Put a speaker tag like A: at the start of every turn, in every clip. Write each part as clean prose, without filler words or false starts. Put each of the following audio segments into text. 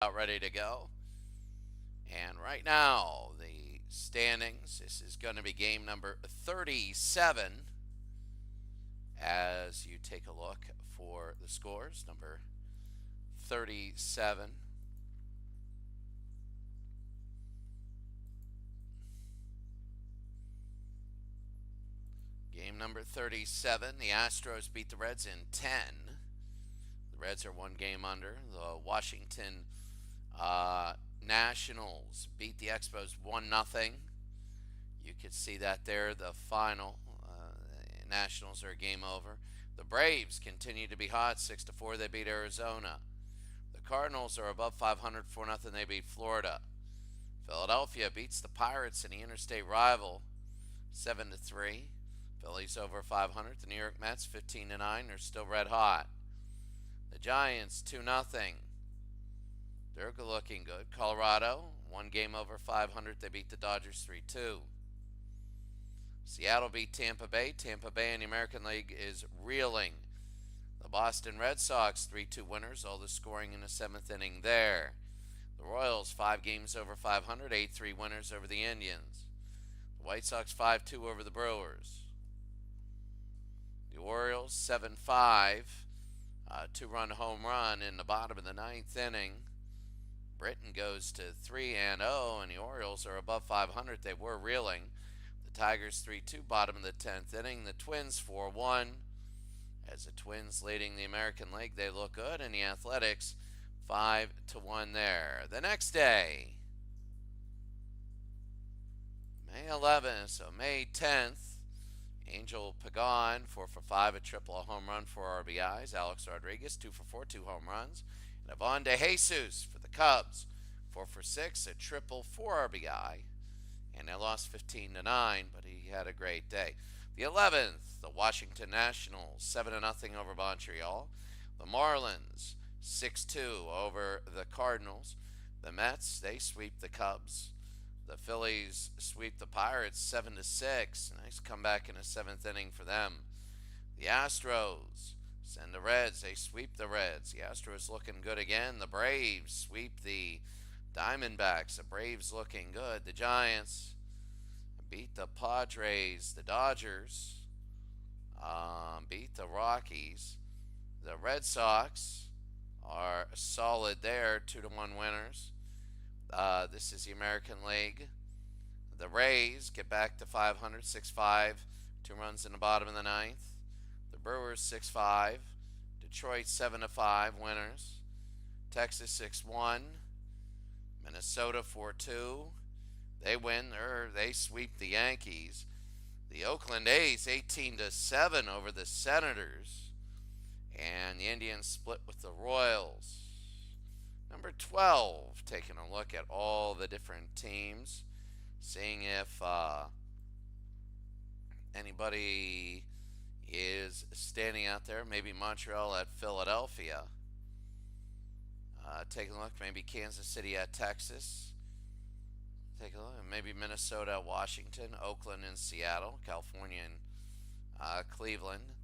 A: About ready to go. And right now, the standings, this is going to be game number 37 as you take a look for the scores. Number 37. Game number 37. The Astros beat the Reds in 10. The Reds are one game under. The Washington Nationals beat the Expos 1-0. You could see that there, the final. Nationals are game over. The Braves continue to be hot, 6-4. They beat Arizona. The Cardinals are above 500, 4-0. They beat Florida. Philadelphia beats the Pirates in the interstate rival, 7-3. Phillies over 500. The New York Mets 15-9. They're still red hot. The Giants 2-0. They're looking good. Colorado, one game over 500. They beat the Dodgers 3-2. Seattle beat Tampa Bay. Tampa Bay in the American League is reeling. The Boston Red Sox 3-2 winners. All the scoring in the seventh inning there. The Royals 5 games over 500. 8-3 winners over the Indians. The White Sox 5-2 over the Brewers. The Orioles 7-5. 2-run home run in the bottom of the ninth inning. Britton goes to 3-0, and the Orioles are above 500. They were reeling. The Tigers 3-2, bottom of the 10th inning. The Twins 4-1. As the Twins leading the American League, they look good, and the Athletics 5-1 there. The next day, May 11th, so May 10th, Angel Pagan 4-for-5, a triple, a home run, 4 RBIs. Alex Rodriguez 2-for-4, 2 home runs. And Ivan DeJesus for the Cubs 4-for-6, a triple, 4 RBI. And they lost 15-9, but he had a great day. The 11th, the Washington Nationals 7-0 over Montreal. The Marlins 6-2 over the Cardinals. The Mets, they sweep the Cubs. The Phillies sweep the Pirates 7-6. Nice comeback in the seventh inning for them. The Astros send the Reds. They sweep the Reds. The Astros looking good again. The Braves sweep the Diamondbacks. The Braves looking good. The Giants beat the Padres. The Dodgers beat the Rockies. The Red Sox are solid there, 2-1 winners. This is the American League. The Rays get back to 500, 6-5, 2 runs in the bottom of the ninth. The Brewers 6-5. Detroit 7-5 winners. Texas 6-1. Minnesota 4-2. They win. They sweep the Yankees. The Oakland A's 18-7 over the Senators. And the Indians split with the Royals. Number 12, taking a look at all the different teams, seeing if anybody is standing out there. Maybe Montreal at Philadelphia. Taking a look, maybe Kansas City at Texas. Take a look, maybe Minnesota at Washington, Oakland and Seattle, California and Cleveland,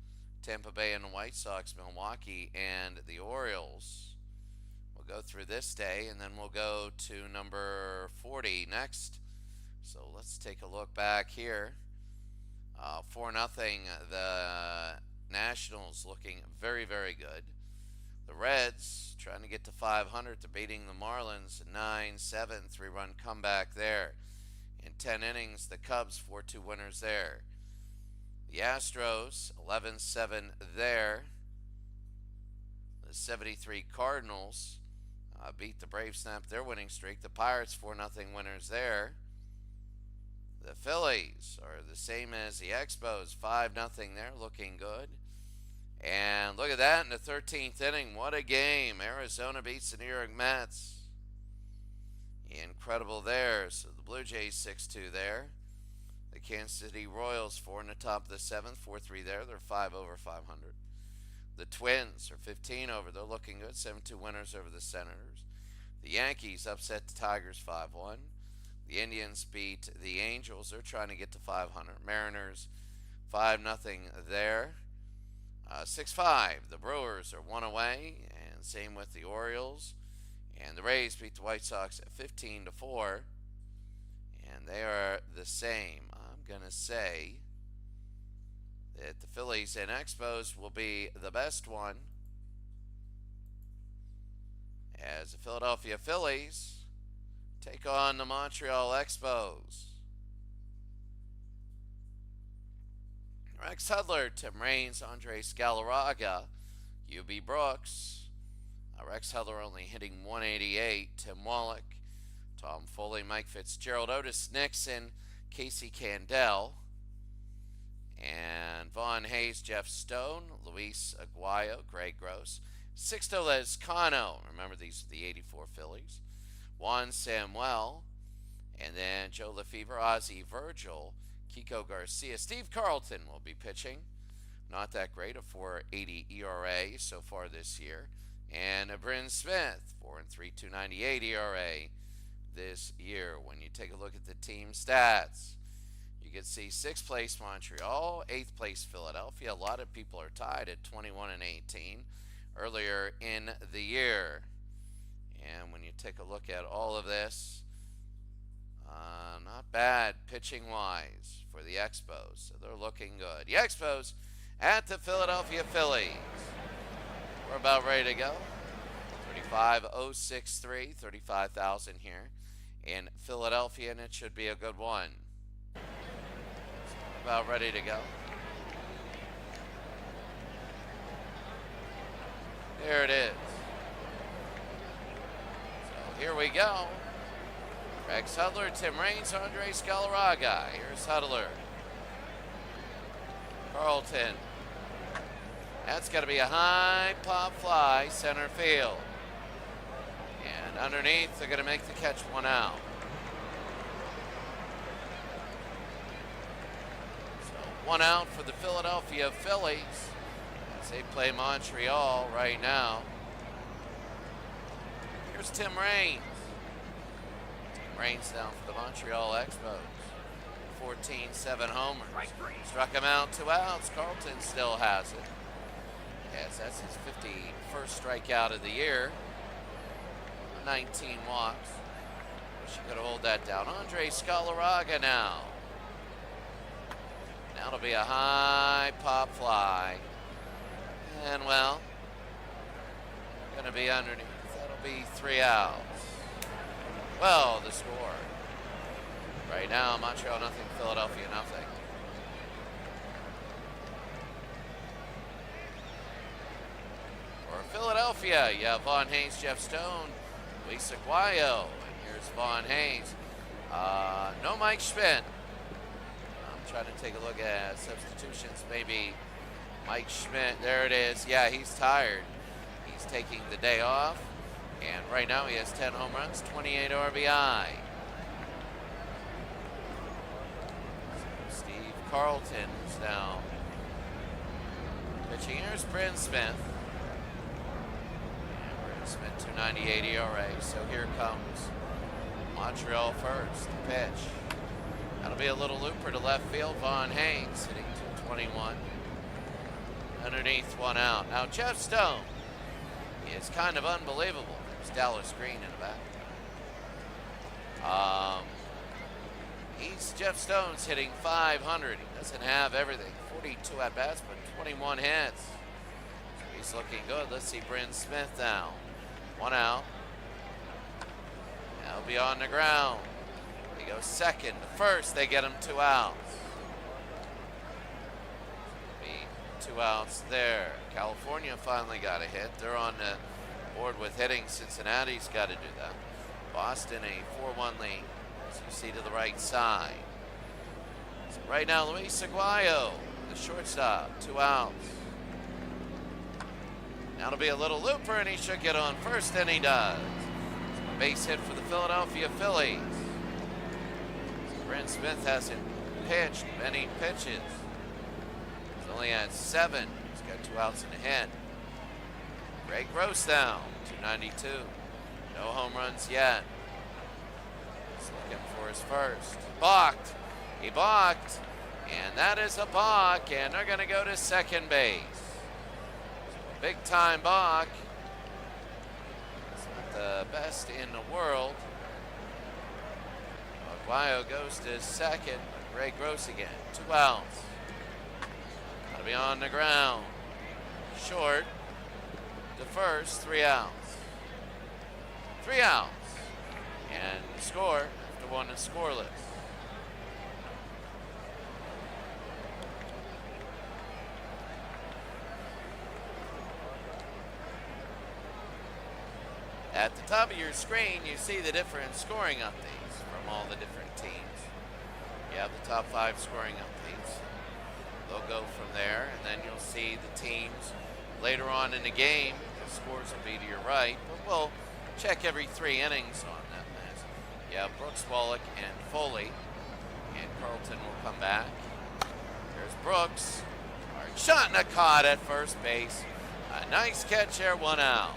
A: Tampa Bay and the White Sox, Milwaukee and the Orioles. We'll go through this day, and then we'll go to number 40 next. So let's take a look back here. 4-0, the Nationals looking very, very good. The Reds trying to get to 500 to beating the Marlins 9-7, 3-run comeback there. In 10 innings, the Cubs 4-2 winners there. The Astros 11-7 there. The 73 Cardinals beat the Braves, snapped their winning streak. The Pirates 4-0 winners there. The Phillies are the same as the Expos, 5-0 there, looking good. And look at that in the 13th inning. What a game. Arizona beats the New York Mets. Incredible there. So the Blue Jays 6-2 there. The Kansas City Royals 4 in the top of the 7th, 4-3 there. They're 5 over 500. The Twins are 15 over. They're looking good. 7-2 winners over the Senators. The Yankees upset the Tigers 5-1. The Indians beat the Angels. They're trying to get to 500. Mariners 5-0 there. 6-5. The Brewers are one away. And same with the Orioles. And the Rays beat the White Sox at 15-4. And they are the same. I'm going to say that the Phillies and Expos will be the best one, as the Philadelphia Phillies take on the Montreal Expos. Rex Hudler, Tim Raines, Andres Galarraga, UB Brooks. Rex Hudler only hitting 188. Tim Wallach, Tom Foley, Mike Fitzgerald, Otis Nixon, Casey Candell, and Vaughn Hayes, Jeff Stone, Luis Aguayo, Greg Gross, Sixto Lezcano. Remember, these are the 84 Phillies. Juan Samuel, and then Joe Lefevre, Ozzie Virgil, Kiko Garcia. Steve Carlton will be pitching. Not that great, a 4.80 ERA so far this year. And Bryn Smith, 4-3, 2.98 ERA this year. When you take a look at the team stats, you can see 6th place Montreal, 8th place Philadelphia. A lot of people are tied at 21-18 earlier in the year. And when you take a look at all of this, not bad pitching-wise for the Expos. So they're looking good. The Expos at the Philadelphia Phillies. We're about ready to go. 35,063, 35,000 here in Philadelphia, and it should be a good one. So about ready to go. There it is. So here we go. Rex Hudler, Tim Raines, Andres Galarraga. Here's Hudler. Carlton. That's got to be a high pop fly, center field. And underneath, they're going to make the catch, 1 out. So 1 out for the Philadelphia Phillies as they play Montreal right now. Here's Tim Raines. Tim Raines down for the Montreal Expos. 14-7 homer. Struck him out, 2 outs. Carlton still has it. Yes, that's his 51st strikeout of the year. 19 walks. Wish you could hold that down. Andres Galarraga now. Now it'll be a high pop fly. And, well, going to be underneath. That'll be 3 outs. Well, the score. Right now, Montreal nothing, Philadelphia nothing. For Philadelphia, you have Vaughn Hayes, Jeff Stone, Luis Aguayo, and here's Vaughn Hayes. No Mike Schmidt. I'm trying to take a look at substitutions. Maybe Mike Schmidt. There it is. Yeah, he's tired. He's taking the day off. And right now he has 10 home runs, 28 RBI. Steve Carlton is now pitching. Here's Bryn Smith. Smith, 2.98 ERA. So here comes Montreal first. The pitch. That'll be a little looper to left field. Vaughn Hayes hitting 221. Underneath, 1 out. Now Jeff Stone is kind of unbelievable. There's Dallas Green in the back. Jeff Stone's hitting 500. He doesn't have everything. 42 at bats, but 21 hits. So he's looking good. Let's see Bryn Smith now. 1 out. He'll be on the ground. He goes second to first. They get him 2 outs. Be 2 outs there. California finally got a hit. They're on the board with hitting. Cincinnati's got to do that. Boston a 4-1 lead, as you see to the right side. So right now, Luis Aguayo, the shortstop, 2 outs. Now it'll be a little looper, and he should get on first, and he does. Base hit for the Philadelphia Phillies. Bryn Smith hasn't pitched many pitches. He's only had 7. He's got 2 outs and a hit. Greg Gross down, 292. No home runs yet. He's looking for his first. Balked. He balked. And that is a balk, and they're going to go to second base. Big time balk. It's not the best in the world. Aguayo goes to second. Ray Gross again. 2 outs. Gotta be on the ground. Short. To first. 3 outs. 3 outs. And score after 1 is scoreless. At the top of your screen, you see the different scoring updates from all the different teams. You have the top 5 scoring updates. They'll go from there, and then you'll see the teams later on in the game. The scores will be to your right, but we'll check every 3 innings on them. You have Brooks, Wallach, and Foley, and Carlton will come back. There's Brooks. Hard shot and a caught at first base. A nice catch there, 1 out.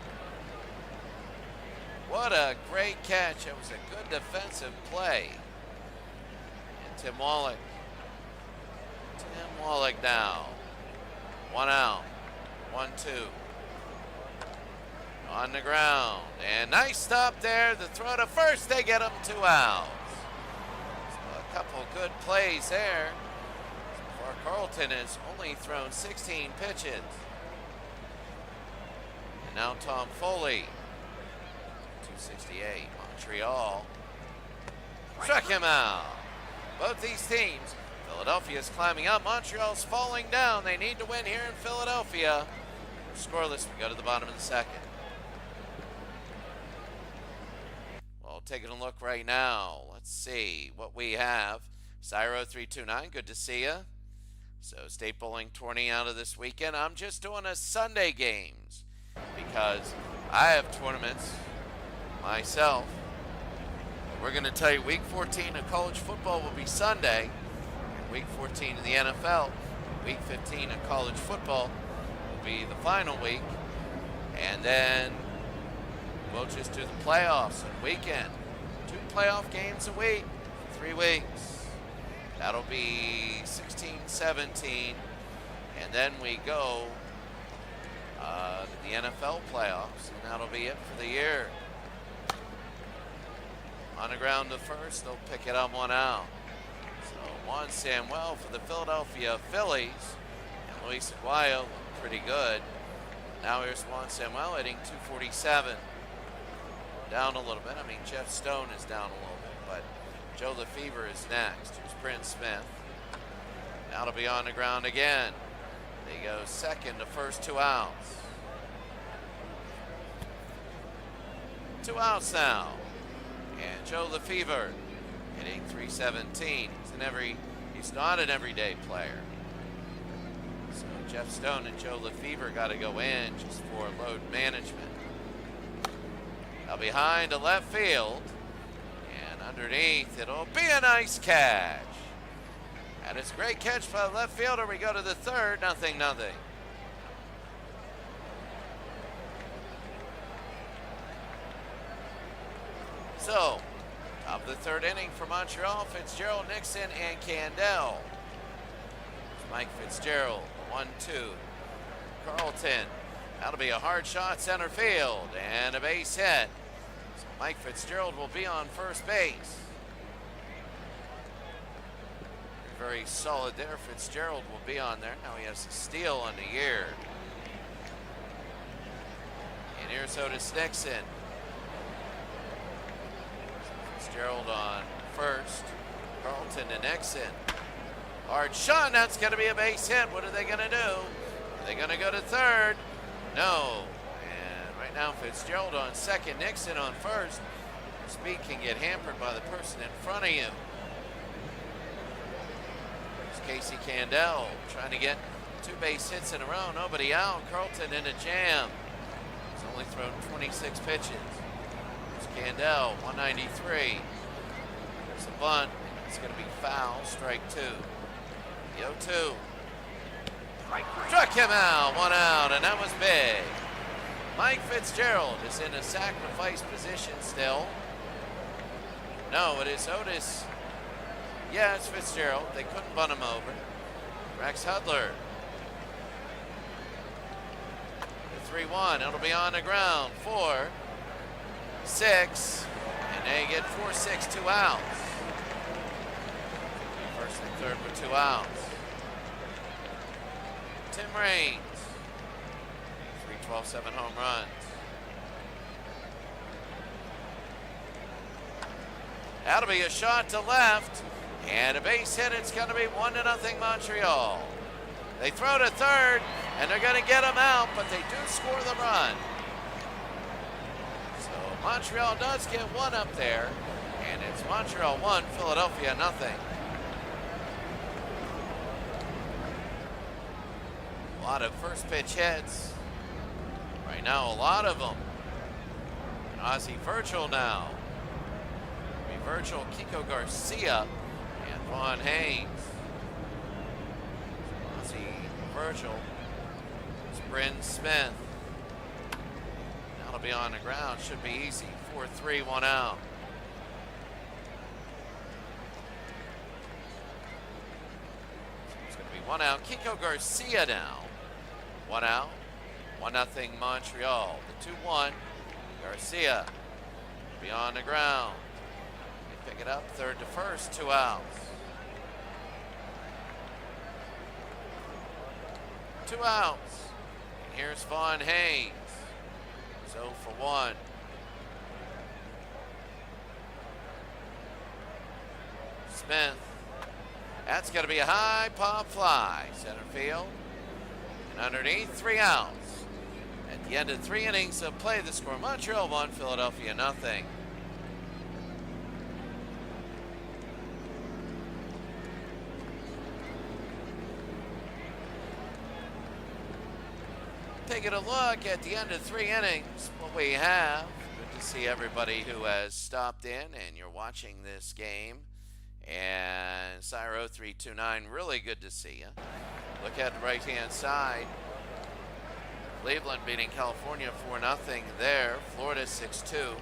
A: What a great catch. It was a good defensive play. And Tim Wallach. Tim Wallach now. 1 out. 1-2. On the ground. And nice stop there. The throw to first. They get him 2 outs. So a couple good plays there. So far, Carlton has only thrown 16 pitches. And now Tom Foley. 268. Montreal struck him out. Both these teams, Philadelphia's climbing up, Montreal's falling down. They need to win here in Philadelphia. Scoreless, we go to the bottom of the second. Well, taking a look right now. Let's see what we have. Cyro329, good to see you. So State Bowling tourney out of this weekend. I'm just doing a Sunday games because I have tournaments myself. We're going to tell you week 14 of college football will be Sunday. Week 14 in the NFL. Week 15 of college football will be the final week. And then we'll just do the playoffs on weekend. 2 playoff games a week, 3 weeks. That'll be 16, 17. And then we go to the NFL playoffs. And that'll be it for the year. On the ground to first, they'll pick it up 1 out. So Juan Samuel for the Philadelphia Phillies. And Luis Aguayo looked pretty good. Now here's Juan Samuel hitting 247. Down a little bit. I mean, Jeff Stone is down a little bit, but Joe Lefevre is next. Here's Prince Smith. Now to be on the ground again. They go second to first, 2 outs. 2 outs now. And Joe Lefevre hitting 317. He's not an everyday player. So Jeff Stone and Joe Lefevre got to go in just for load management. Now behind to left field. And underneath, it'll be a nice catch. And it's a great catch by the left fielder. We go to the third, 0-0. So, top of the third inning for Montreal, Fitzgerald, Nixon, and Candell. Mike Fitzgerald, 1-2. Carlton, that'll be a hard shot center field, and a base hit. So Mike Fitzgerald will be on first base. Very solid there. Fitzgerald will be on there. Now he has a steal on the year. And here's Otis Nixon. Fitzgerald on first. Carlton to Nixon. Hard shot. That's going to be a base hit. What are they going to do? Are they going to go to third? No. And right now Fitzgerald on second. Nixon on first. Speed can get hampered by the person in front of you. Casey Candell trying to get 2 base hits in a row. Nobody out. Carlton in a jam. He's only thrown 26 pitches. There's Candell, 193. There's a bunt. It's going to be foul. Strike 2. The 0-2. Struck him out. 1 out, and that was big. Mike Fitzgerald is in a sacrifice position still. No, it is Otis. Yeah, it's Fitzgerald. They couldn't bunt him over. Rex Hudler. The 3-1. It'll be on the ground for 6, and they get 4-6, 2 outs. First and third with 2 outs. Tim Raines, 3-12-7 home runs. That'll be a shot to left, and a base hit. It's going to be 1-0 Montreal. They throw to third, and they're going to get him out, but they do score the run. So Montreal does get one up there, and it's Montreal 1, Philadelphia 0. A lot of first pitch hits. Right now, a lot of them. And Ozzie Virgil now. Virgil, Kiko Garcia, and Vaughn Haynes. Ozzie Virgil. It's Bryn Smith. That'll be on the ground. Should be easy. 4-3, 1 out. It's going to be 1 out. Kiko Garcia now. 1 out. 1-0 Montreal. The 2-1. Garcia be on the ground. They pick it up. Third to first. 2 outs. 2 outs. And here's Vaughn Haynes. 0 for 1. Smith. That's going to be a high pop fly. Center field. And underneath, 3 outs. At the end of 3 innings of play, the score: Montreal 1, Philadelphia 0. Taking a look at the end of 3 innings, what we have. Good to see everybody who has stopped in and you're watching this game. And Cyro 329, really good to see you. Look at the right-hand side. Cleveland beating California 4-0 there. Florida 6-2.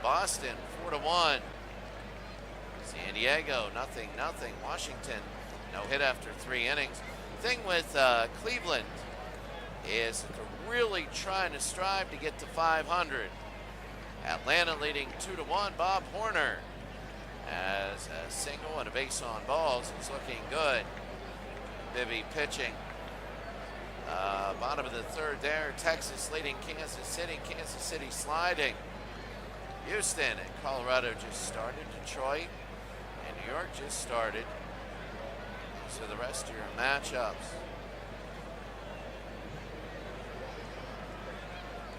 A: Boston 4-1. San Diego 0-0. Washington no hit after 3 innings. Thing with Cleveland is that they're really trying to strive to get to 500. Atlanta leading 2-1. Bob Horner has a single and a base on balls. It's looking good. Bibby pitching. Bottom of the 3rd there. Texas leading Kansas City. Kansas City sliding. Houston and Colorado just started. Detroit and New York just started. So the rest of your matchups.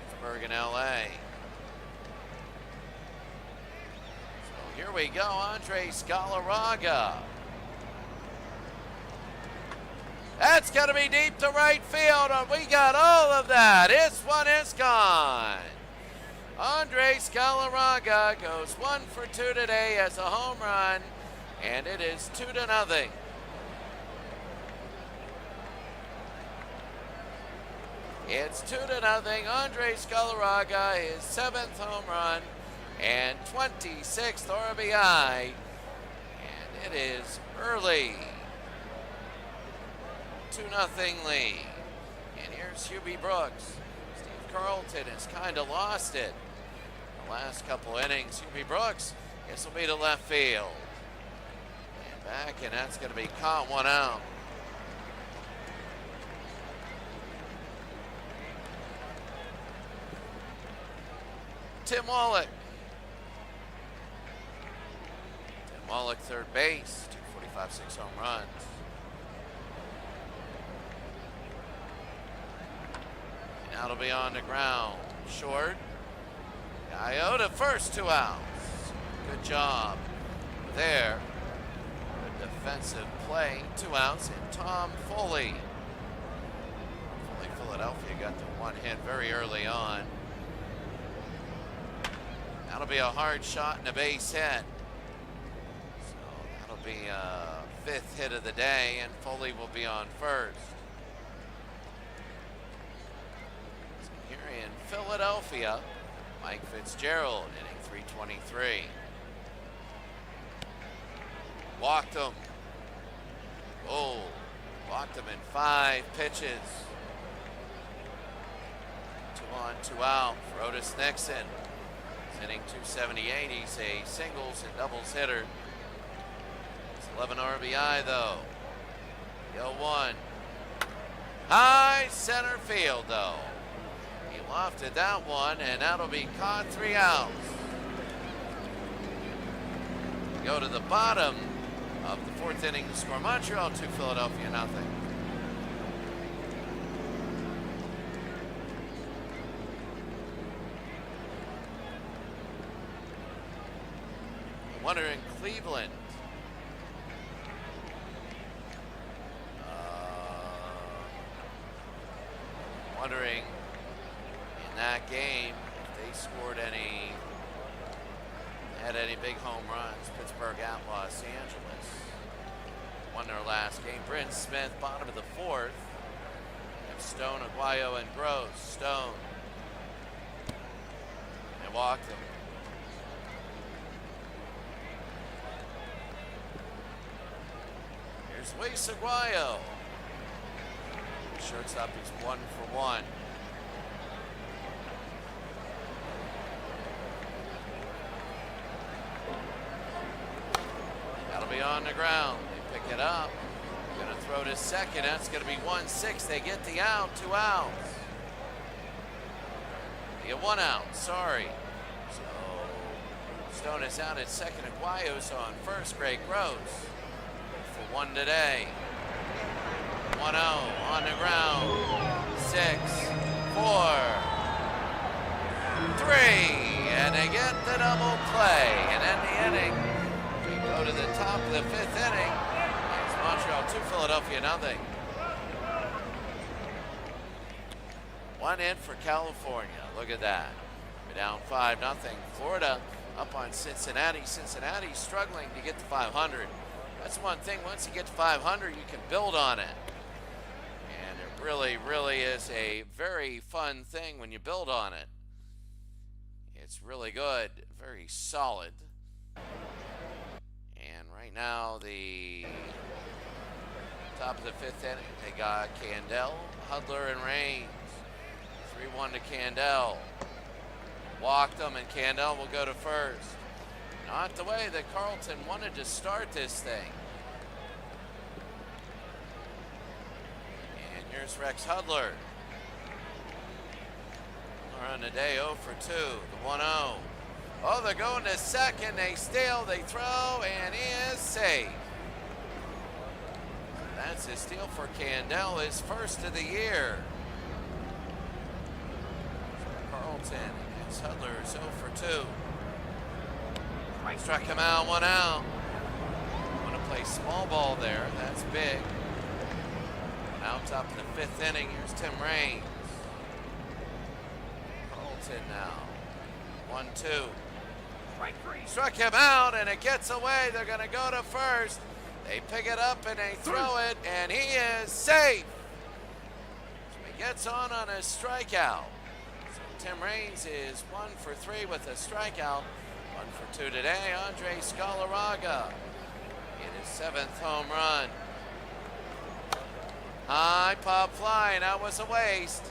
A: Pittsburgh and LA. So here we go. Andres Galarraga. That's going to be deep to right field, and we got all of that. This one is gone. Andres Galarraga goes 1 for 2 today as a home run, and it is 2-0. It's 2-0. Andres Galarraga, his 7th home run and 26th RBI, and it is early. 2-0 lead. And here's Hubie Brooks. Steve Carlton has kind of lost it the last couple innings. Hubie Brooks, this will be to left field. And back, and that's going to be caught, 1 out. Tim Wallach. Tim Wallach, third base, 245, 6 home runs. That'll be on the ground. Short. Iota first, 2 outs. Good job there. Good defensive play. 2 outs. And Tom Foley. Philadelphia got the 1 hit very early on. That'll be a hard shot and a base hit. So that'll be a 5th hit of the day, and Foley will be on first. In Philadelphia, Mike Fitzgerald, inning 323. Walked him. Oh, walked him in 5 pitches. 2 1, 2 out for Otis Nixon. He's hitting .278. He's a singles and doubles hitter. It's 11 RBI though. The 0-1. High center field though. He lofted that one, and that'll be caught. 3 outs. Go to the bottom of the 4th inning to score. Montreal 2, Philadelphia 0. Wonder in Cleveland. Wondering in that game if they scored had any big home runs. Pittsburgh at Los Angeles won their last game. Bryn Smith, bottom of the 4th. Have Stone, Aguayo, and Gross. Stone. They walked him. Here's Luis Aguayo. Shortstop is 1 for 1. That'll be on the ground. They pick it up. Gonna throw to second. That's gonna be 1-6. They get the out. 2 outs. They get 1 out. Sorry. So Stone is out at second. Aguayo's on first. Greg Gross for 1 today. 1-0 on the ground. 6, 4, 3, and they get the double play. And in the inning, we go to the top of the 5th inning. It's Montreal 2, Philadelphia 0. 1 in for California. Look at that. We're down 5-0. Florida up on Cincinnati. Cincinnati struggling to get to 500. That's one thing. Once you get to 500, you can build on it. And it really, really is a very fun thing when you build on it. It's really good, very solid. And right now, the top of the 5th inning, they got Candel, Hudler, and Raines. 3-1 to Candel. Walked them, and Candel will go to first. Not the way that Carlton wanted to start this thing. And here's Rex Hudler. On the day 0 for 2, the 1-0. Oh, they're going to second. They steal, they throw, and he is safe. That's a steal for Candel, his first of the year. Carlton against Hudler, 0 for 2. Struck him out, 1 out. Want to play small ball there. That's big. Now top of the 5th inning. Here's Tim Raines. Carlton now. 1-2. Struck him out, and it gets away. They're going to go to first. They pick it up and they throw it, and he is safe. So he gets on a strikeout. So Tim Raines is 1 for 3 with a strikeout. 1 for 2 today. Andre Scalaraga in his 7th home run. High pop fly, and that was a waste.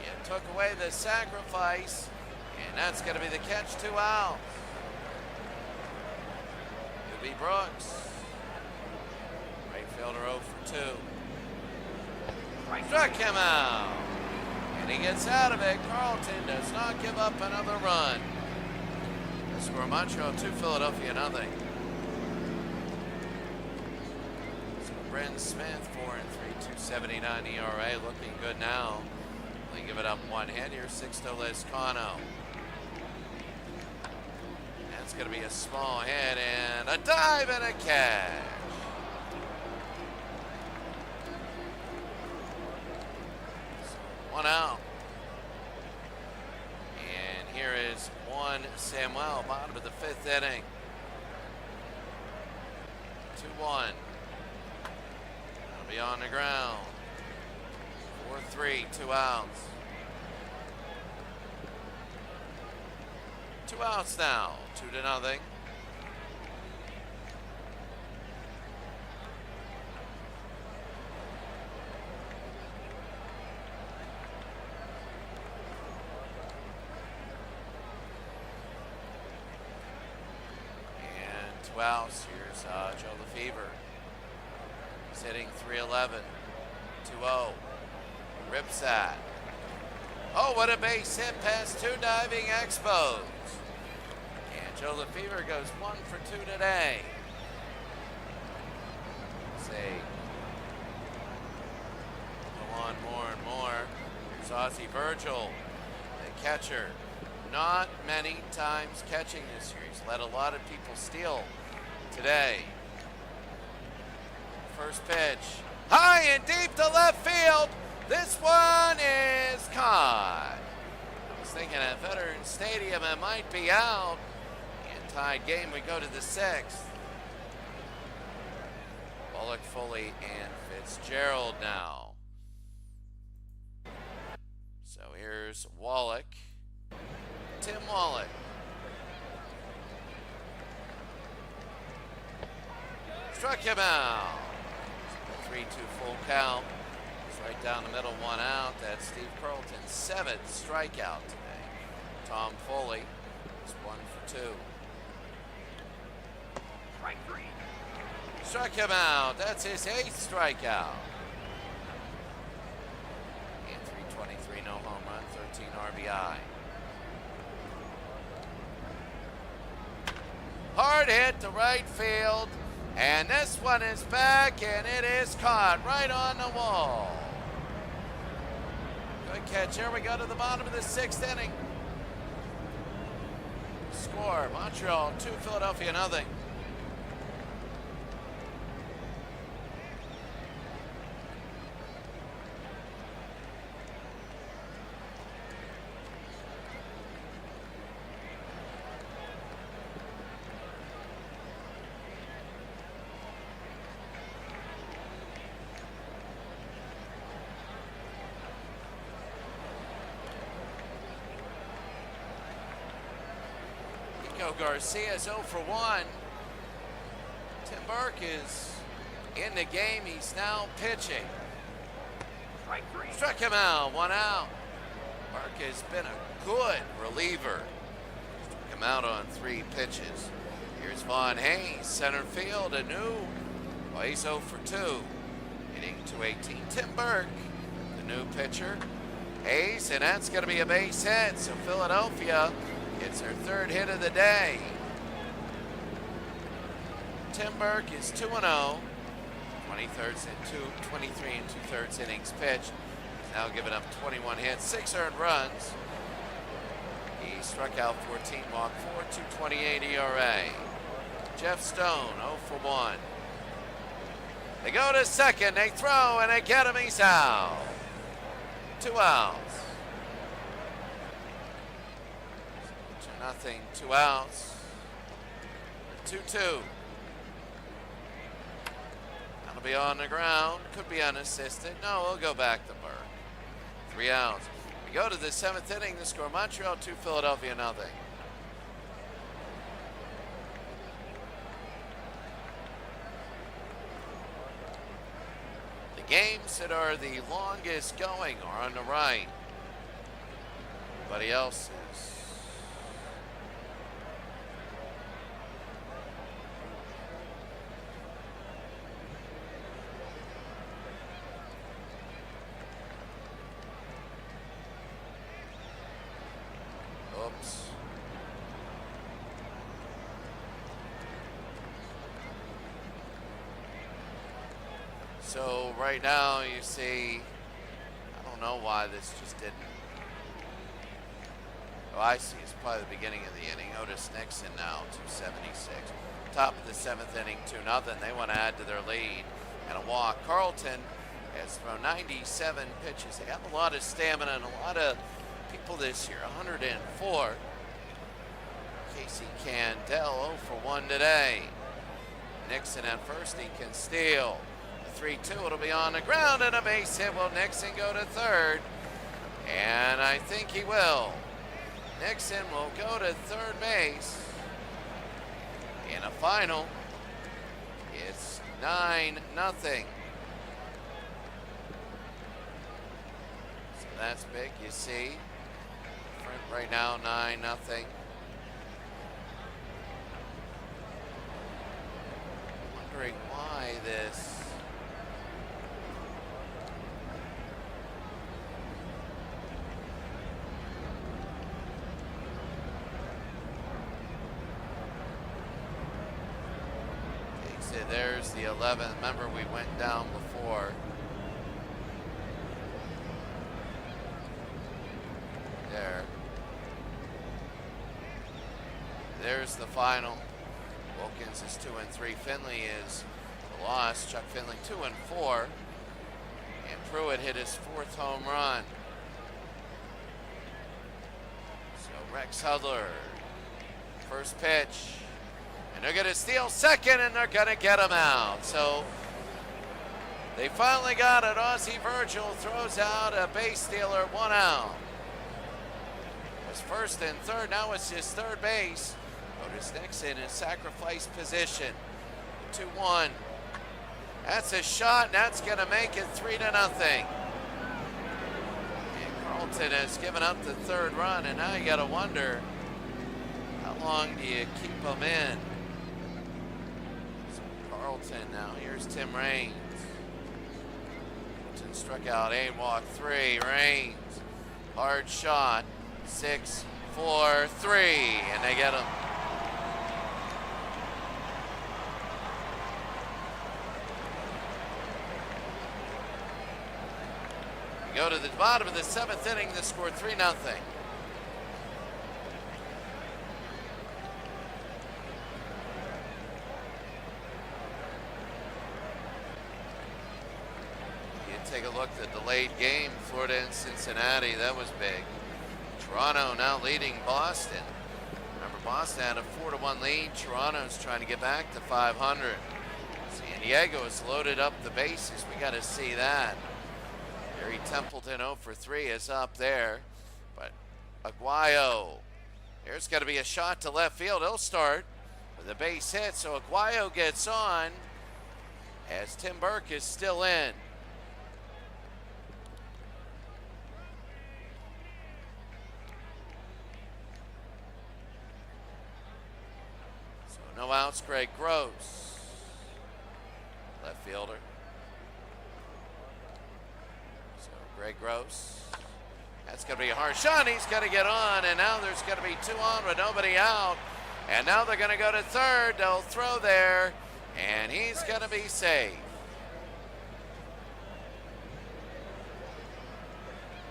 A: It took away the sacrifice, and that's going to be the catch. 2 outs. It'll be Brooks. Right fielder 0 for 2. Struck him out. And he gets out of it. Carlton does not give up another run. Score Montreal 2, Philadelphia 0. So Bryn Smith 4-3, 2.79 ERA, looking good now. They give it up 1 hit. Here's Sixto Lezcano. That's going to be a small hit and a dive and a catch. So 1 out. And here is Juan Samuel, bottom of the 5th inning. 2-1. That'll be on the ground. 4-3, 2 outs. 2 outs now, 2-0. 2 outs. Here's Joe Lefevre. He's hitting 311. 2-0. Rips that. Oh, what a base hit past two diving Expos. And Joe Lefevre goes 1 for 2 today. Say, go on more and more. Here's Ozzie Virgil, the catcher. Not many times catching this year. He's let a lot of people steal today. First pitch. High and deep to left field. This one is caught. I was thinking at Veterans Stadium it might be out. In tied game, we go to the 6th. Bullock, Foley, and Fitzgerald now. So here's Wallach. Tim Wallach. Struck him out. 3-2 full count. It's right down the middle, 1 out. That's Steve Carlton's 7th strikeout today. Tom Foley is 1 for 2. Strike 3. Struck him out. That's his 8th strikeout. And 323, no home run, 13 RBI. Hard hit to right field. And this one is back, and it is caught right on the wall. Good catch. Here we go to the bottom of the 6th inning. Score, Montreal 2, Philadelphia 0. Garcia's 0 for 1. Tim Burke is in the game. He's now pitching. Strike 3. Struck him out. 1 out. Burke has been a good reliever. Struck him out on 3 pitches. Here's Vaughn Hayes, center field, anew. Well, he's 0 for 2. Hitting 218. Tim Burke, the new pitcher. Hayes, and that's going to be a base hit. So Philadelphia gets their 3rd hit of the day. Tim Burke is 2-0. 23 and 2/3 innings pitched. He's now given up 21 hits, 6 earned runs. He struck out 14, walked 4, 2.28 ERA. Jeff Stone, 0 for 1. They go to second, they throw, and they get him, he's out. 2 outs. 2-0, 2 outs. 2-2. That'll be on the ground. Could be unassisted. No, we'll go back to Burke. 3 outs. We go to the 7th inning. The score: Montreal 2, Philadelphia 0. The games that are the longest going are on the right. Everybody else is. Oops. So right now you see, I don't know why this just didn't. Oh, I see. It's probably the beginning of the inning. Otis Nixon now, 276. Top of the 7th inning, 2-0. They want to add to their lead. And a walk. Carlton has thrown 97 pitches. They have a lot of stamina and a lot of people this year. 104. Casey Candell, 0 for 1 today. Nixon at first, he can steal. The 3-2, it'll be on the ground, and a base hit. Will Nixon go to third? And I think he will. Nixon will go to third base. In a final, it's 9-0. So that's big, you see. Right now, 9-0. wondering why this. There's the 11th. Remember, we went down before. There's the final. Wilkins is 2-3. Finley is the loss. Chuck Finley 2-4. And Pruitt hit his 4th home run. So Rex Hudler, first pitch. And they're going to steal second, and they're going to get him out. So they finally got it. Ozzie Virgil throws out a base stealer, 1 out. It was first and third. Now it's his third base. Otis Nixon in sacrifice position. 2-1. That's a shot, and that's going to make it 3-0. And Carlton has given up the third run, and now you got to wonder, how long do you keep them in? Carlton now. Here's Tim Raines. Carlton struck out 8, walked 3. Raines, hard shot. 6, 4, 3, and they get him. We go to the bottom of the 7th inning. The score 3-0. Take a look at the delayed game, Florida and Cincinnati. That was big. Toronto now leading Boston. Remember, Boston had a 4-1 lead. Toronto's trying to get back to 500. San Diego has loaded up the bases. We got to see that. Gary Templeton 0 for 3 is up there. But Aguayo, there's going to be a shot to left field. He'll start with a base hit. So Aguayo gets on as Tim Burke is still in. No outs, Greg Gross, left fielder. So Greg Gross, that's going to be a hard shot. He's going to get on, and now there's going to be 2 on with nobody out. And now they're going to go to third. They'll throw there, and he's going to be safe.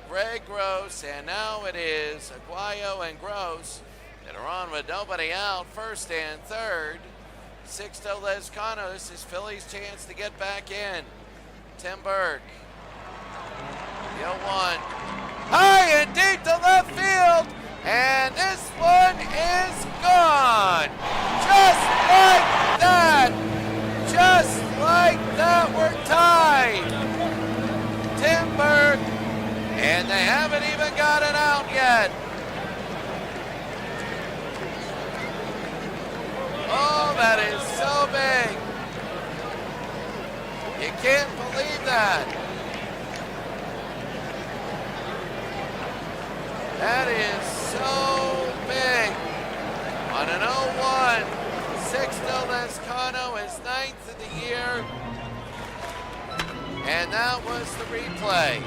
A: Greg Gross, and now it is Aguayo and Gross that are on with nobody out, first and third. Sixto Lezcano, this is Philly's chance to get back in. Tim Burke, the 0-1. High and deep to left field, and this one is gone. Just like that. Just like that, we're tied. Tim Burke, and they haven't even got it out yet. Oh, that is so big. You can't believe that. That is so big. On an 0-1, Sixto Lezcano is 9th of the year. And that was the replay.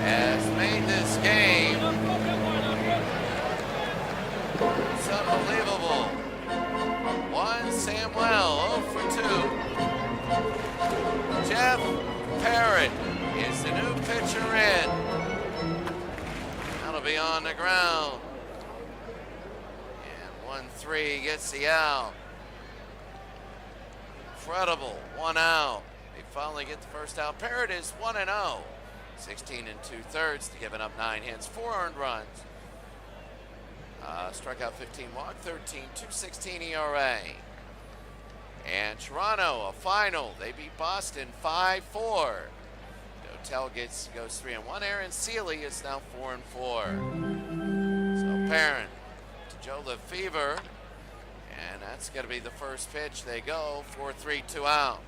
A: Has made this game. It's unbelievable. Juan Samuel 0 for 2. Jeff Parrott is the new pitcher in. That'll be on the ground. And 1-3 gets the out. Incredible. 1 out. They finally get the first out. Parrott is 1-0. 16 2/3 to giving up 9 hits, 4 earned runs. Struck out 15, walked 13, 2.16 ERA. And Toronto, a final. They beat Boston 5-4. Dotel goes 3-1. Aaron Seeley is now 4-4. So Parent to Joe Lefevre. And that's going to be the first pitch. They go 4-3, 2 outs.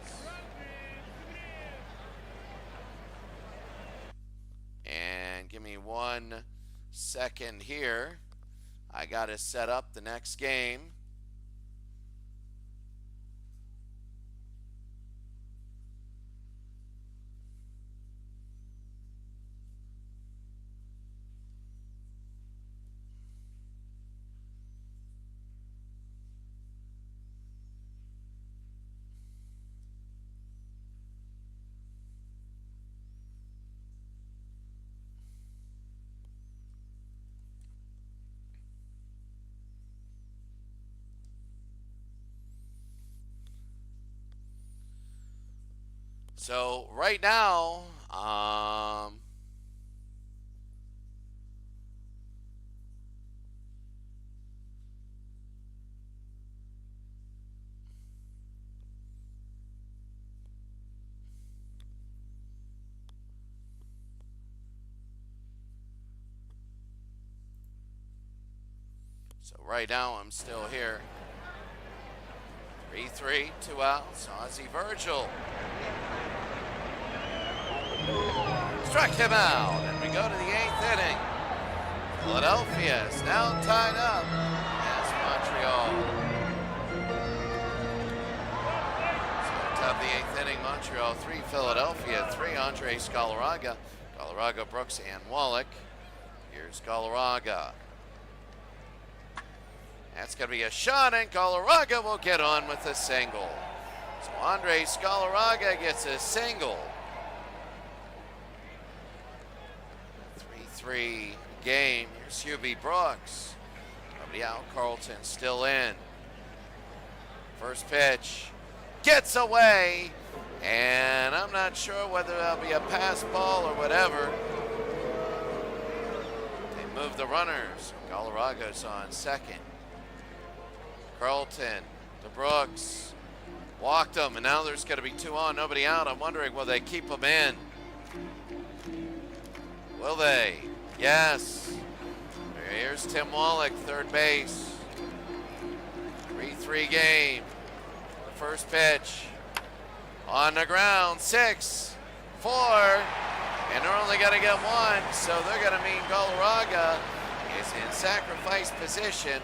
A: And give me 1 second here. I got to set up the next game. So right now, I'm still here. 3-3, 2 outs. Ozzie Virgil struck him out, and we go to the 8th inning. Philadelphia is now tied up as Montreal. So top of the 8th inning, Montreal 3, Philadelphia 3. Andres Galarraga, Brooks, and Wallach. Here's Galarraga. That's going to be a shot, and Galarraga will get on with a single. So Andres Galarraga gets a single. 3-3 game. Here's Hubie Brooks. Nobody out. Carlton still in. First pitch gets away, and I'm not sure whether that'll be a pass ball or whatever. They move the runners. Galarraga's on second. Carlton to Brooks. Walked him, and now there's going to be 2 on, nobody out. I'm wondering, will they keep him in? Will they? Yes. Here's Tim Wallach, third base. 3-3 game. First pitch. On the ground, 6-4. And they're only going to get 1, so they're going to mean Galarraga is in sacrifice position.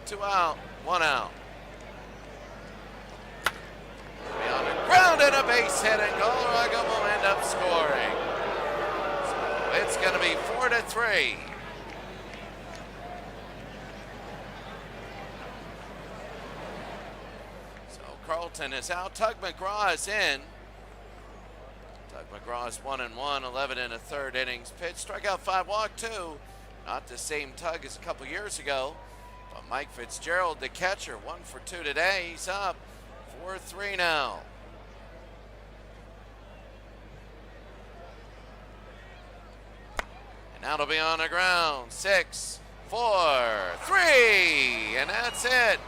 A: Two out, 1 out. Be on the ground and a base hit, and Galarraga will end up scoring. So it's going to be 4-3. So Carlton is out. Tug McGraw is in. Tug McGraw is 1-1, 11 in the third innings pitched. Struck out 5, walked 2. Not the same Tug as a couple years ago. But Mike Fitzgerald, the catcher, 1 for 2 today. He's up 4-3 now. And now it'll be on the ground. 6-4-3. And that's it.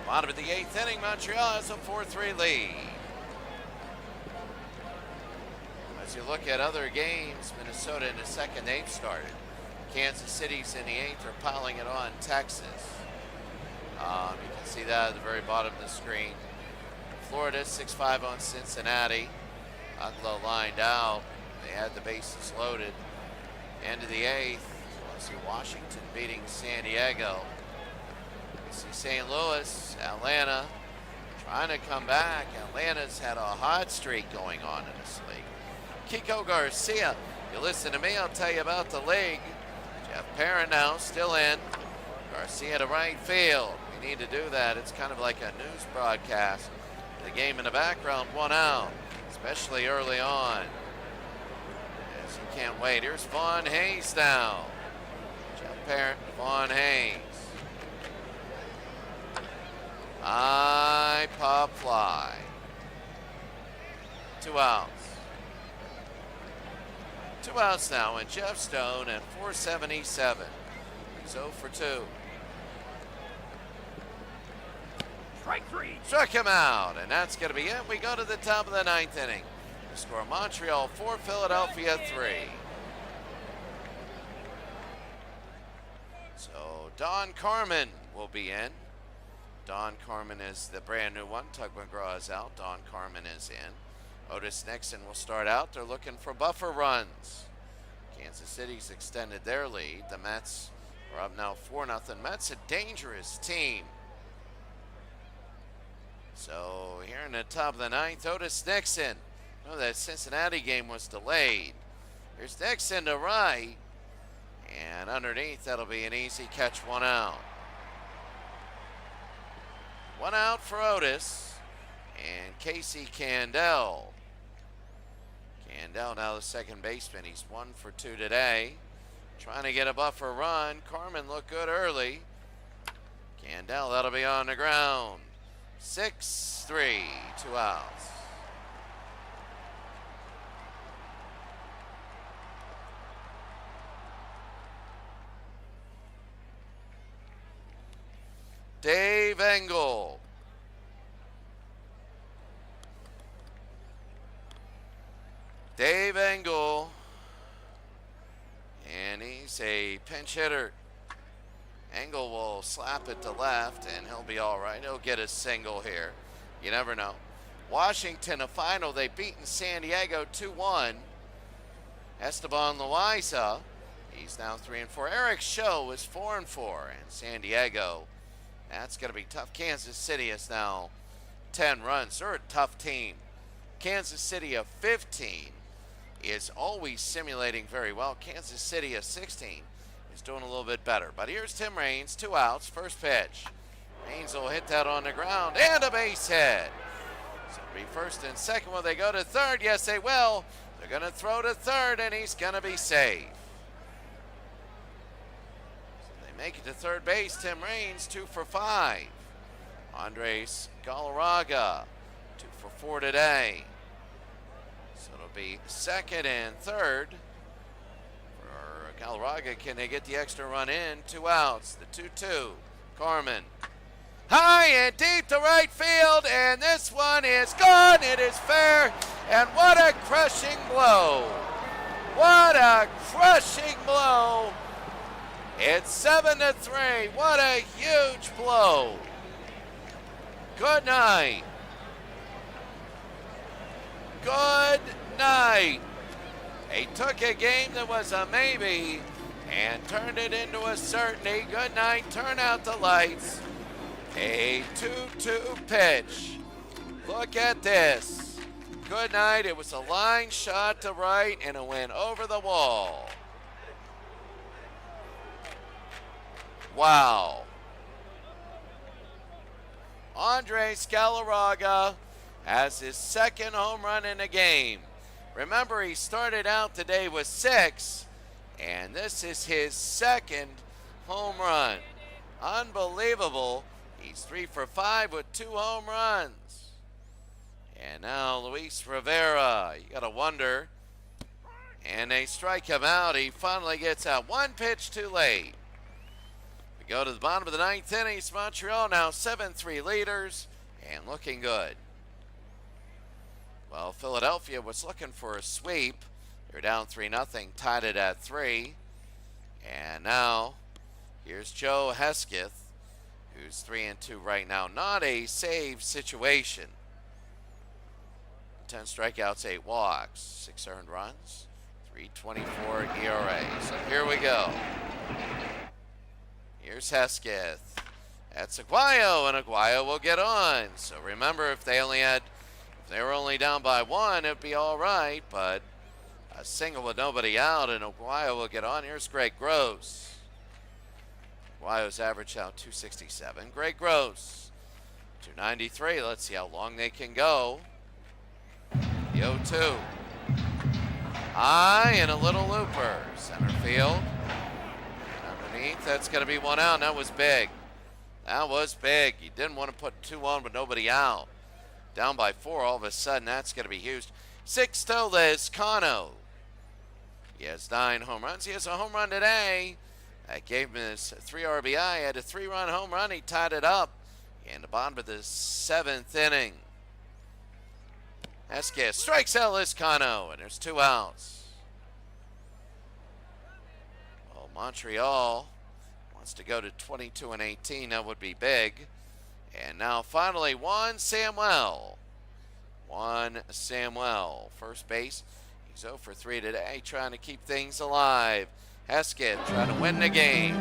A: Bottom of the 8th inning, Montreal has a 4-3 lead. As you look at other games, Minnesota in the second, they've started. Kansas City's in the 8th are piling it on Texas. You can see that at the very bottom of the screen. Florida 6-5 on Cincinnati. Uggla lined out. They had the bases loaded. End of the 8th. Let's see Washington beating San Diego. You see St. Louis, Atlanta trying to come back. Atlanta's had a hot streak going on in this league. Kiko Garcia, you listen to me, I'll tell you about the league. Jeff Parent now still in. Garcia to right field. We need to do that. It's kind of like a news broadcast. The game in the background, 1 out, especially early on. Yes, you can't wait. Here's Vaughn Hayes now. Jeff Parent, Vaughn Hayes. High pop fly. 2 outs. 2 outs now, and Jeff Stone at 477. He's 0 for 2.
B: Strike three.
A: Struck him out, and that's going to be it. We go to the top of the ninth inning. The score Montreal 4, Philadelphia 3. So Don Carmen will be in. Don Carmen is the brand new one. Tug McGraw is out. Don Carmen is in. Otis Nixon will start out. They're looking for buffer runs. Kansas City's extended their lead. The Mets are up now 4-0. Mets a dangerous team. So here in the top of the ninth, Otis Nixon. Oh, that Cincinnati game was delayed. Here's Nixon to right. And underneath, that'll be an easy catch, 1 out. 1 out for Otis. And Casey Candaele. Candaele now the second baseman. He's 1 for 2 today. Trying to get a buffer run. Carmen looked good early. Candaele, that'll be on the ground. 6-3, 2 outs. Dave Engel. Dave Engel. And he's a pinch hitter. Engel will slap it to left, and he'll be all right. He'll get a single here. You never know. Washington, a final. They've beaten San Diego 2-1. Esteban Loaiza, he's now 3-4. Eric Show is 4-4. And San Diego, that's going to be tough. Kansas City is now 10 runs. They're a tough team. Kansas City of 15 is always simulating very well. Kansas City of 16 is doing a little bit better. But here's Tim Raines, 2 outs, first pitch. Raines will hit that on the ground and a base hit. So it'll be first and second. Will they go to third? Yes, they will. They're going to throw to third, and he's going to be safe. So they make it to third base. Tim Raines, 2 for 5. Andres Galarraga, 2 for 4 today. So it'll be second and third. Galarraga, can they get the extra run in? 2 outs, the 2-2. Carmen. High and deep to right field, and this one is gone. It is fair, and what a crushing blow. What a crushing blow. It's 7-3. What a huge blow. Good night. Good night. They took a game that was a maybe and turned it into a certainty. Good night, turn out the lights. A 2-2 pitch. Look at this. Good night, it was a line shot to right and it went over the wall. Wow. Andres Galarraga has his second home run in the game. Remember, he started out today with 6, and this is his second home run. Unbelievable. He's 3 for 5 with 2 home runs. And now Luis Rivera, you got to wonder. And they strike him out. He finally gets out. 1 pitch too late. We go to the bottom of the 9th inning. Montreal now 7-3 leaders and looking good. Well, Philadelphia was looking for a sweep. They're down 3-0, tied it at 3. And now, here's Joe Hesketh, who's 3-2 right now. Not a save situation. 10 strikeouts, 8 walks, 6 earned runs, 3.24 ERA. So here we go. Here's Hesketh. That's Aguayo, and Aguayo will get on. So remember, if they were only down by 1, it'd be all right, but a single with nobody out, and Aguayo will get on. Here's Greg Gross. Aguayo's average out 267. Greg Gross, 293. Let's see how long they can go. The 0-2. High and a little looper. Center field. Underneath, that's going to be 1 out. And that was big. That was big. You didn't want to put 2 on with nobody out. Down by 4, all of a sudden, that's going to be huge. Sixto Lezcano. He has 9 home runs. He has a home run today. That gave him his 3 RBI. He had a 3-run home run. He tied it up. In the bottom of the 7th inning, Hesketh strikes out Lizcano, and there's 2 outs. Well, Montreal wants to go to 22-18. That would be big. And now finally, Juan Samuel. First base. He's 0 for 3 today, trying to keep things alive. Hesketh trying to win the game.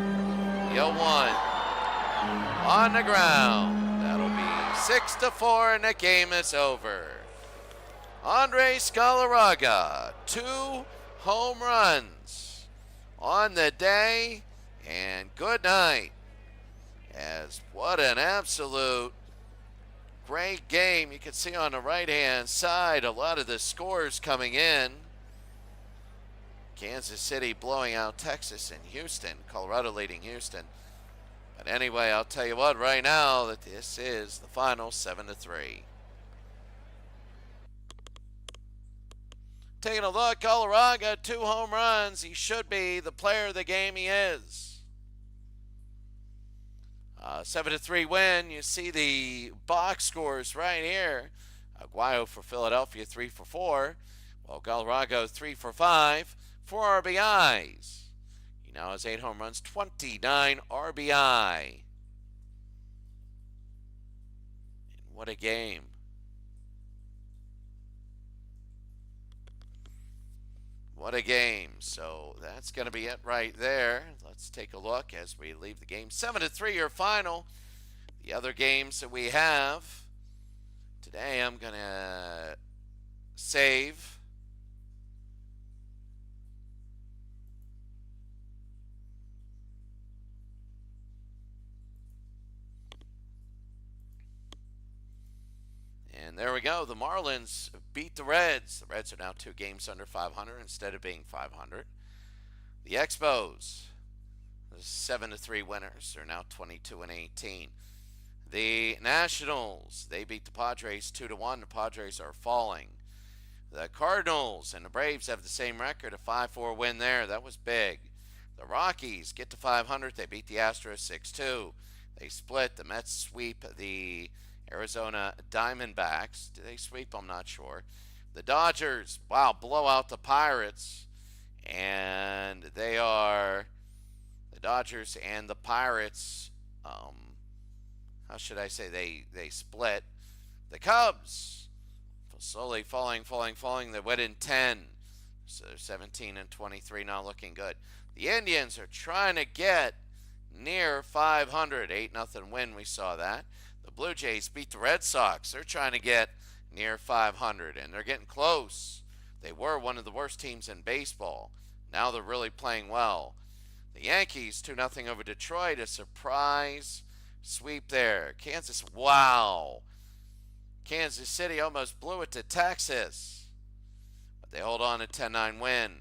A: The 0-1 on the ground. That'll be 6-4, and the game is over. Andres Galarraga, 2 home runs on the day, and good night. As what an absolute great game. You can see on the right-hand side a lot of the scores coming in. Kansas City blowing out Texas and Houston. Colorado leading Houston. But anyway, I'll tell you what right now that this is the final 7-3. Taking a look, Galarraga, 2 home runs. He should be the player of the game. He is. 7-3 win. You see the box scores right here. Aguayo for Philadelphia, 3 for 4. Well, Galarraga, 3 for 5. 4 RBIs. He now has 8 home runs, 29 RBI. And what a game. What a game. So that's going to be it right there. Let's take a look as we leave the game. 7-3 your final. The other games that we have today, I'm going to save. And there we go. The Marlins beat the Reds. The Reds are now 2 games under 500 instead of being 500. The Expos, the 7-3 winners, are now 22-18. The Nationals, they beat the Padres 2-1. The Padres are falling. The Cardinals and the Braves have the same record, a 5-4 win there. That was big. The Rockies get to 500. They beat the Astros 6-2. They split. The Mets sweep the Arizona Diamondbacks. Did they sweep? I'm not sure. The Dodgers, wow, blow out the Pirates. And they are, the Dodgers and the Pirates, how should I say, they split. The Cubs, slowly falling. They went in 10. So they're 17-23, not looking good. The Indians are trying to get near 500. 8-0 win, we saw that. The Blue Jays beat the Red Sox. They're trying to get near 500, and they're getting close. They were one of the worst teams in baseball. Now they're really playing well. The Yankees 2-0 over Detroit. A surprise sweep there. Kansas, wow. Kansas City almost blew it to Texas, but they hold on a 10-9 win.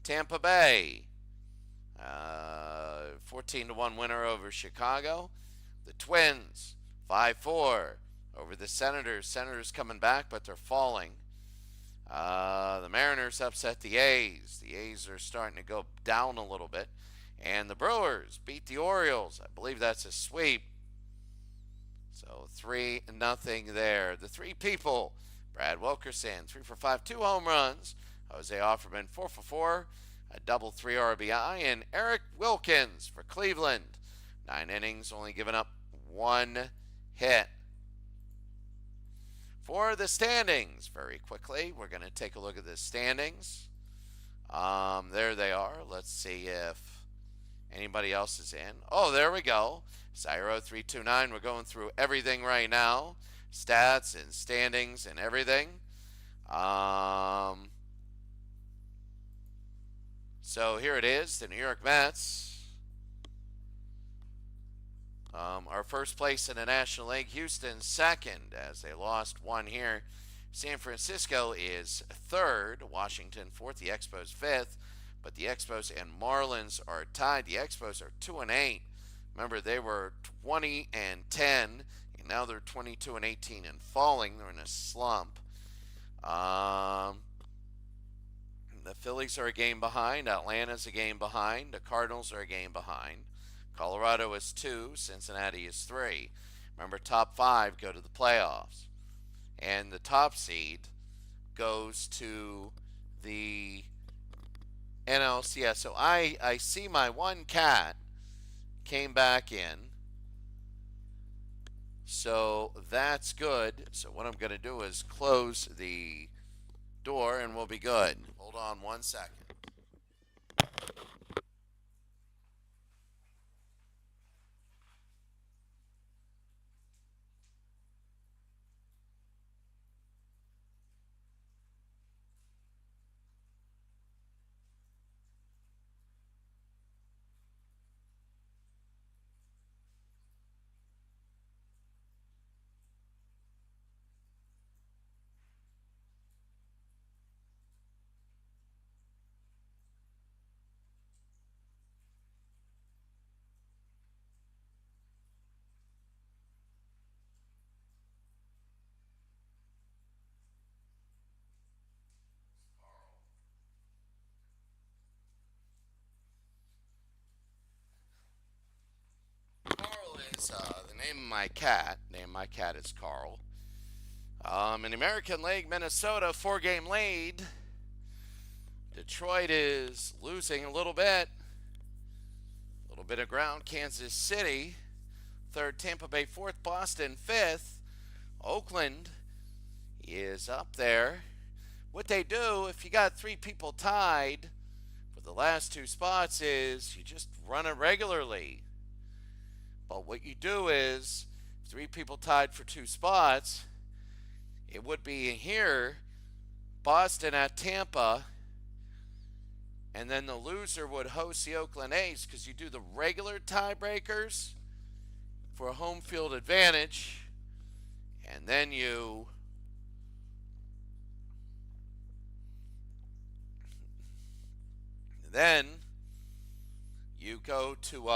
A: Tampa Bay, 14-1 winner over Chicago. The Twins, 5-4 over the Senators. Senators coming back, but they're falling. The Mariners upset the A's. The A's are starting to go down a little bit. And the Brewers beat the Orioles. I believe that's a sweep. So 3-0 there. The 3 people, Brad Wilkerson, 3 for 5, 2 home runs. Jose Offerman, 4 for 4, a double, 3 RBI. And Eric Wilkins for Cleveland, 9 innings, only giving up 1 hit. For the standings, very quickly, we're going to take a look at the standings. There they are. Let's see if anybody else is in. Oh, there we go. Cyro329. We're going through everything right now. Stats and standings and everything. So here it is. The New York Mets are first place in the National League. Houston second, as they lost 1 here. San Francisco is third. Washington fourth. The Expos fifth. But the Expos and Marlins are tied. The Expos are 2-8. Remember, they were 20-10, and now they're 22-18 and falling. They're in a slump. The Phillies are a game behind. Atlanta's a game behind. The Cardinals are a game behind. Colorado is 2. Cincinnati is 3. Remember, top 5 go to the playoffs, and the top seed goes to the NLCS. So I see my one cat came back in. So that's good. So what I'm going to do is close the door and we'll be good. Hold on 1 second. Carl is the name of my cat. Name of my cat is Carl. In the American League, Minnesota, 4-game lead. Detroit is losing a little bit. A little bit of ground. Kansas City, third. Tampa Bay, fourth. Boston, fifth. Oakland is up there. What they do, if you got 3 people tied for the last 2 spots, is you just run it regularly. But what you do is, 3 people tied for 2 spots, it would be here, Boston at Tampa, and then the loser would host the Oakland A's, because you do the regular tiebreakers for a home field advantage, and then you go to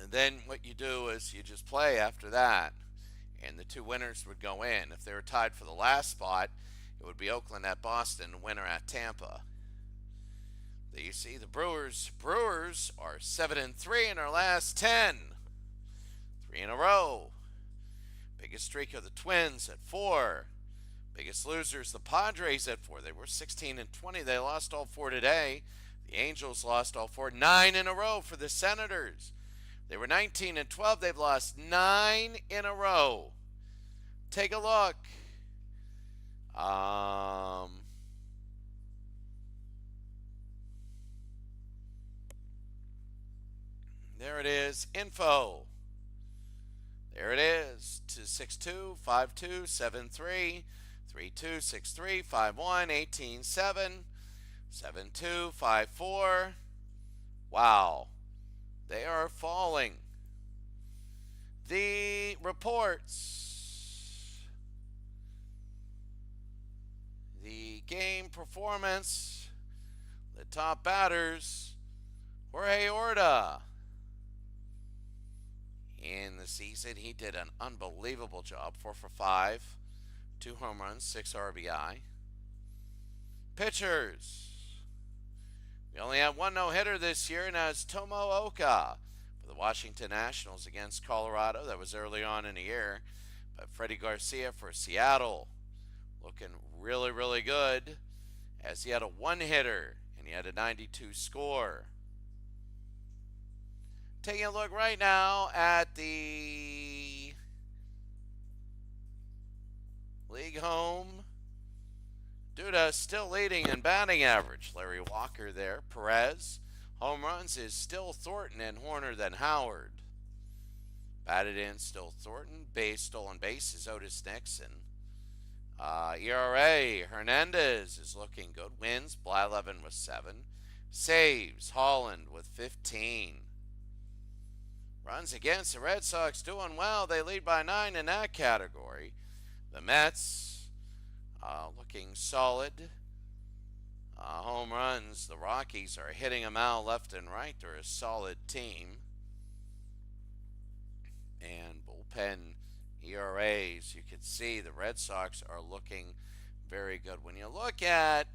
A: and then what you do is you just play after that, and the 2 winners would go in. If they were tied for the last spot, it would be Oakland at Boston, winner at Tampa. There you see the Brewers are 7-3 in their last 10, 3 in a row. Biggest streak of the Twins at 4. Biggest losers, the Padres at 4. They were 16-20. They lost all 4 today. The Angels lost all 4. 9 in a row for the Senators. They were 19-12. They've lost 9 in a row. Take a look. There it is. Info. There it is. 262-5273. 3263-51-18-7. 7254. Wow. They are falling. The reports. The game performance. The top batters. Jorge Orta. In the season, he did an unbelievable job. 4 for 5. 2 home runs, 6 RBI. Pitchers. We only have 1 no-hitter this year, and that's Tomooka for the Washington Nationals against Colorado. That was early on in the year. But Freddie Garcia for Seattle, looking really, really good, as he had a 1-hitter, and he had a 92 score. Taking a look right now at the league home. Duda still leading in batting average. Larry Walker there. Perez. Home runs is still Thornton, and Horner than Howard. Batted in still Thornton. Stolen base is Otis Nixon. ERA, Hernandez is looking good. Wins, Blyleven with 7. Saves, Holland with 15. Runs against the Red Sox doing well. They lead by 9 in that category. The Mets looking solid. Home runs, the Rockies are hitting them out left and right. They're a solid team. And bullpen ERAs, you can see the Red Sox are looking very good. When you look at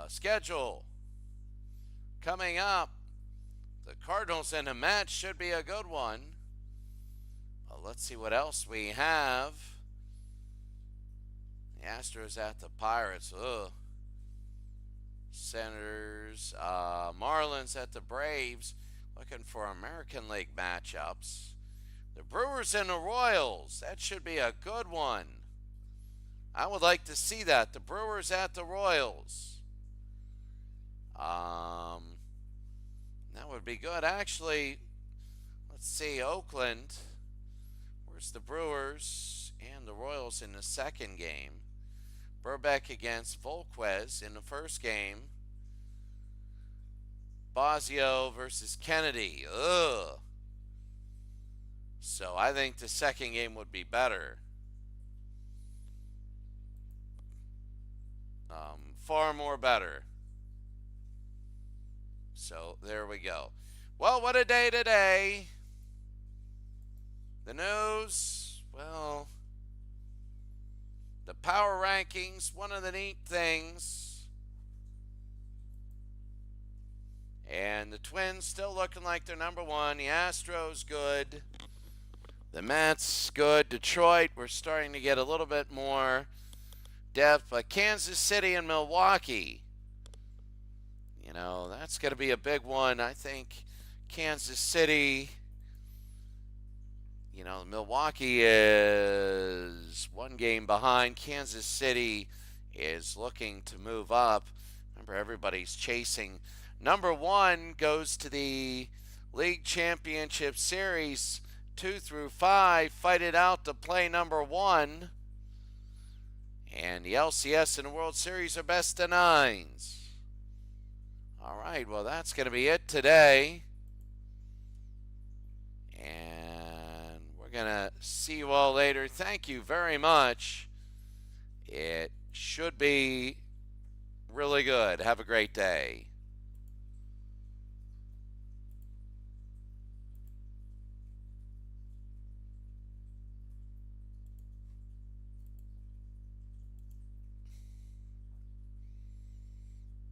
A: schedule coming up, The Cardinals in a match should be a good one. Well, let's see what else we have. The Astros at the Pirates. Ugh. Senators, Marlins at the Braves. Looking for American League matchups. The Brewers and the Royals. That should be a good one. I would like to see that. The Brewers at the Royals. That would be good. Actually, let's see. Oakland. Where's the Brewers and the Royals in the second game? Burbeck against Volquez in the first game. Bosio versus Kennedy. Ugh. So I think the second game would be better. Far more better. So there we go. Well, what a day today. The news, well, the power rankings, one of the neat things. And the Twins still looking like they're number one. The Astros good. The Mets good. Detroit, we're starting to get a little bit more depth. But Kansas City and Milwaukee, you know, that's going to be a big one. I think Kansas City, you know, Milwaukee is one game behind. Kansas City is looking to move up. Remember, everybody's chasing. Number one goes to the League Championship Series 2 through 5. Fight it out to play number one. And the LCS and the World Series are best of nines. All right, well, that's going to be it today. And we're going to see you all later. Thank you very much. It should be really good. Have a great day.